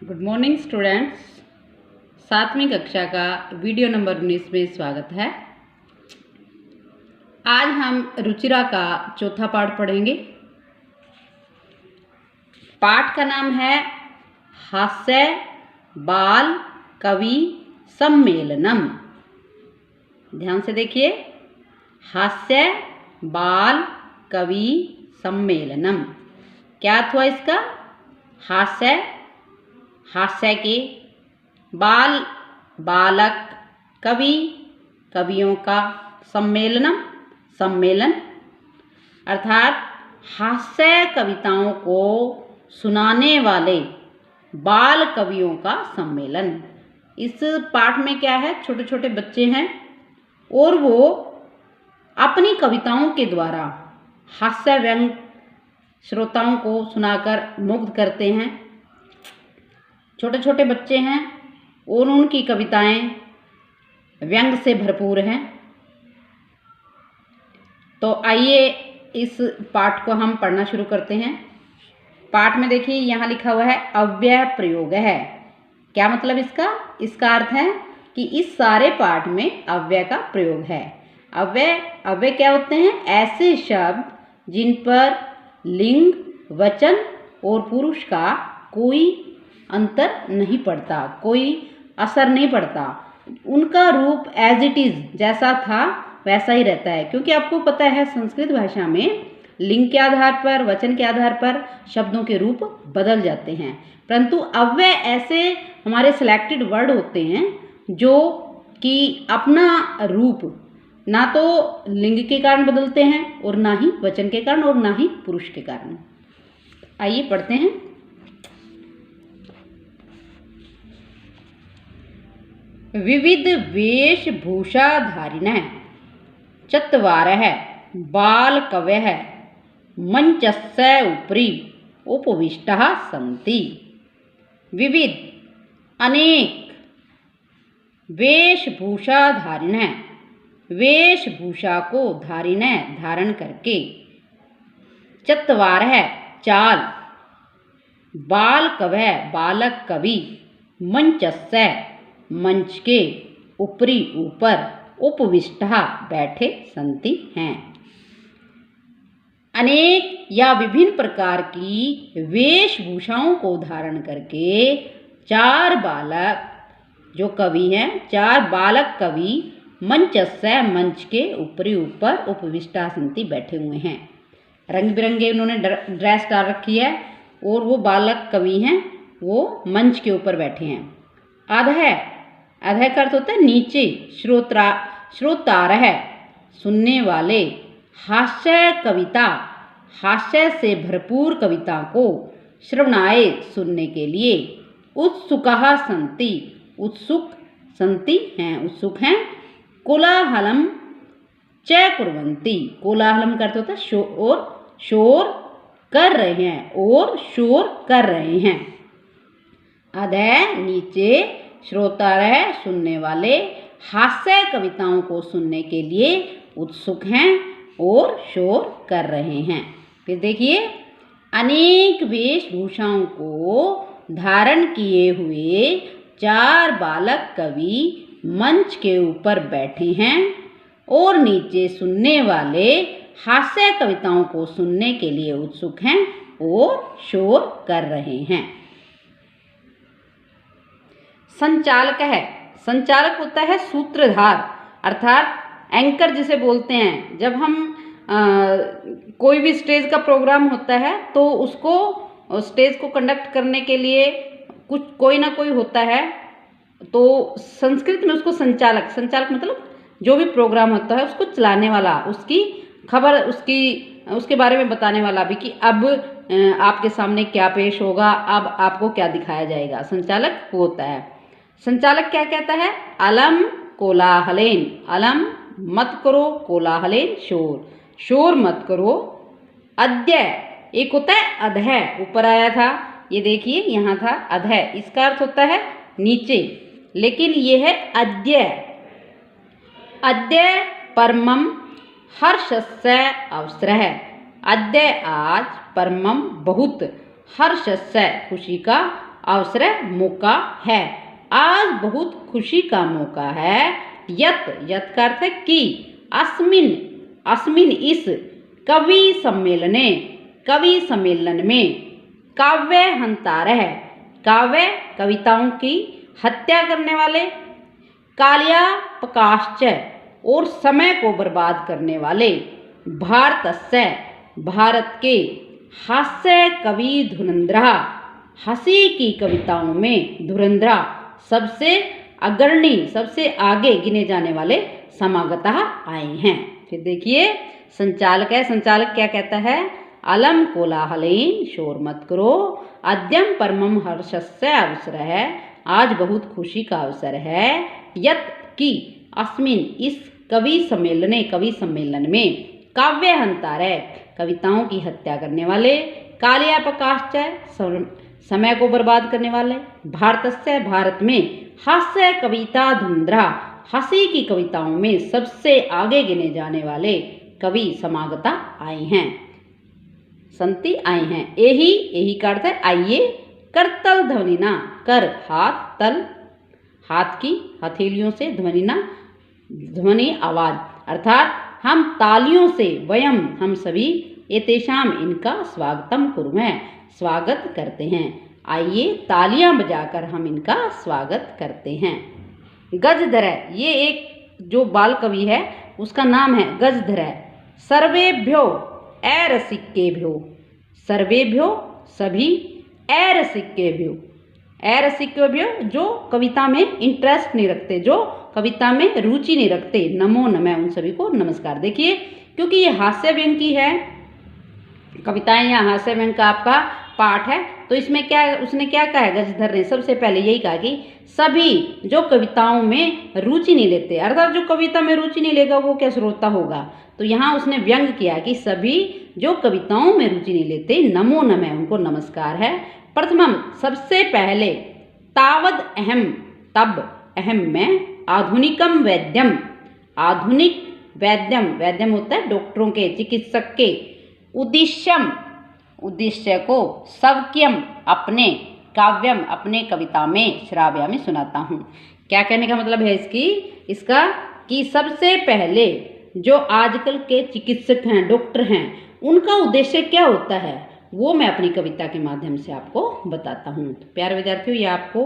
Good morning students. 7वीं कक्षा का video number 19 में स्वागत है। आज हम रुचिरा का चौथा पाठ पढ़ेंगे। पाठ का नाम है हास्य बाल कवि सम्मेलनम। ध्यान से देखिए, हास्य बाल कवि सम्मेलनम। क्या अर्थ हुआ इसका? हास्य के, बालक, कवि, कवियों का, सम्मेलन अर्थात हास्य कविताओं को सुनाने वाले बाल कवियों का सम्मेलन। इस पाठ में क्या है, छोटे छोटे बच्चे हैं और वो अपनी कविताओं के द्वारा हास्य व्यंग श्रोताओं को सुनाकर मुग्ध करते हैं। छोटे छोटे बच्चे हैं और उनकी कविताएं व्यंग से भरपूर हैं। तो आइए इस पाठ को हम पढ़ना शुरू करते हैं। पाठ में देखिए, यहाँ लिखा हुआ है अव्यय प्रयोग है। क्या मतलब इसका? इसका अर्थ है कि इस सारे पाठ में अव्यय का प्रयोग है। अव्यय क्या होते हैं? ऐसे शब्द जिन पर लिंग, वचन और पुरुष का कोई अंतर नहीं पड़ता, कोई असर नहीं पड़ता। उनका रूप एज इट इज़ जैसा था वैसा ही रहता है। क्योंकि आपको पता है संस्कृत भाषा में लिंग के आधार पर, वचन के आधार पर शब्दों के रूप बदल जाते हैं, परंतु अव्यय ऐसे हमारे सिलेक्टेड वर्ड होते हैं जो कि अपना रूप ना तो लिंग के कारण बदलते हैं और ना ही वचन के कारण और ना ही पुरुष के कारण। आइए पढ़ते हैं। विविध वेशभूषाधारिणः चत्वारः बालकवयः मंचस्य उपरि उपविष्टाः सन्ति। विविध अनेक, वेशभूषाधारिणः वेशभूषा को, धारिणः धारण करके, चत्वारः चाल, बालकवयः बालक कवि, मंचस्य मंच के, उपरि ऊपर, उपविष्टः बैठे, सन्ति हैं। अनेक या विभिन्न प्रकार की वेशभूषाओं को धारण करके चार बालक जो कवि हैं, चार बालक कवि मंचस्य मंच के उपरि ऊपर, उपविष्टः सन्ति बैठे हुए हैं। रंग बिरंगे उन्होंने ड्रेस डाल रखी है और वो बालक कवि हैं, वो मंच के ऊपर बैठे हैं। अधः का अर्थ होता है नीचे, श्रोतारः सुनने वाले, हास्य कविता हास्य से भरपूर कविता को, श्रवणाय सुनने के लिए, उत्सुकाः सन्ति उत्सुक, सन्ति हैं उत्सुक हैं, कोलाहलम च कुर्वन्ति कोलाहलम का अर्थ होता है शोर कर रहे हैं और शोर कर रहे हैं। अधः नीचे, श्रोतारः सुनने वाले, हास्य कविताओं को सुनने के लिए उत्सुक हैं और शोर कर रहे हैं। फिर देखिए, अनेक वेशभूषाओं को धारण किए हुए चार बालक कवि मंच के ऊपर बैठे हैं और नीचे सुनने वाले हास्य कविताओं को सुनने के लिए उत्सुक हैं और शोर कर रहे हैं। संचालक है, संचालक होता है सूत्रधार अर्थात एंकर जिसे बोलते हैं। जब हम कोई भी स्टेज का प्रोग्राम होता है तो उसको, स्टेज को कंडक्ट करने के लिए कोई ना कोई होता है, तो संस्कृत में उसको संचालक मतलब जो भी प्रोग्राम होता है उसको चलाने वाला, उसकी खबर, उसके बारे में बताने वाला भी कि अब आपके सामने क्या पेश होगा, अब आपको क्या दिखाया जाएगा। संचालक वो होता है। संचालक क्या कहता है? अलम कोलाहलेन, अलम मत करो, कोलाहलेन शोर मत करो। अद्य एक होता है अधः, ऊपर आया था, ये देखिए यहाँ था अधः, इसका अर्थ होता है नीचे, लेकिन ये है अद्य। अद्य परमम हर्षस्य अवसरः, अद्य आज, परमम बहुत, हर्षस्य खुशी का, अवसर मौका है। आज बहुत खुशी का मौका है। यत यत का अर्थ है कि अस्मिन अस्मिन इस कवि सम्मेलन में काव्य हंतारः काव्य कविताओं की हत्या करने वाले, काल्यापकाश्च और समय को बर्बाद करने वाले, भारतस्य भारत के, हास्य कवि धुरंधरा हंसी की कविताओं में, धुरंधरा सबसे अग्रणी सबसे आगे गिने जाने वाले समागतः आए हैं। फिर देखिए संचालक है, संचालक क्या कहता है, अलम कोलाहलेन शोर मत करो, अद्यम परमम हर्षस्य अवसर है, आज बहुत खुशी का अवसर है, यत की अस्मिन इस कवि सम्मेलन में काव्य हंतारः कविताओं की हत्या करने वाले, काल्यापकाश्च समय को बर्बाद करने वाले, भारतस्य भारत में, हास्य कविता धुंधरा हंसी की कविताओं में सबसे आगे गिने जाने वाले कवि समागता आए हैं, संति आए हैं। यही का अर्थ है आइए, करतल ध्वनिना कर हाथ, तल हाथ की हथेलियों से, ध्वनिना ध्वनि आवाज, अर्थात हम तालियों से, वयम हम सभी, एतेषाम इनका स्वागतम कुर्मः स्वागत करते हैं। आइए तालियां बजाकर हम इनका स्वागत करते हैं। गजधर ये एक जो बाल कवि है उसका नाम है गजधर। सर्वेभ्यो ऐरसिकेभ्यो, सर्वेभ्यो सभी, ऐरसिकेभ्यो ऐरसिकेभ्यो जो कविता में इंटरेस्ट नहीं रखते, जो कविता में रुचि नहीं रखते, नमो नमः उन सभी को नमस्कार। देखिए क्योंकि ये हास्य व्यंग की है कविताएं या हास्य व्यंग का आपका पाठ है, तो इसमें क्या उसने क्या कहा है गजधर ने, सबसे पहले यही कहा कि सभी जो कविताओं में रुचि नहीं लेते, अर्थात जो कविता में रुचि नहीं लेगा वो क्या श्रोता होगा। तो यहाँ उसने व्यंग किया कि सभी जो कविताओं में रुचि नहीं लेते, नमो नमः उनको नमस्कार है। प्रथमम सबसे पहले, तावद अहम तब अहम में, आधुनिकम वैद्यम आधुनिक वैद्यम, वैद्यम होता है डॉक्टरों के, चिकित्सक के, उद्देश्यम उद्देश्य को, सवक्यम अपने, काव्यम अपने कविता में, श्राव्यामि सुनाता हूँ। क्या कहने का मतलब है इसका कि सबसे पहले जो आजकल के चिकित्सक हैं, डॉक्टर हैं, उनका उद्देश्य क्या होता है वो मैं अपनी कविता के माध्यम से आपको बताता हूँ। तो प्यारे विद्यार्थियों, ये आपको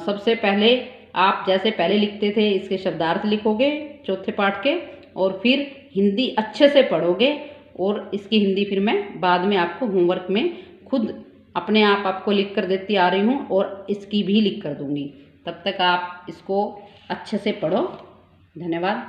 सबसे पहले आप जैसे पहले लिखते थे इसके शब्दार्थ लिखोगे चौथे पाठ के, और फिर हिंदी अच्छे से पढ़ोगे, और इसकी हिंदी फिर मैं बाद में आपको होमवर्क में खुद अपने आप आपको लिख कर देती आ रही हूँ, और इसकी भी लिख कर दूँगी। तब तक आप इसको अच्छे से पढ़ो। धन्यवाद।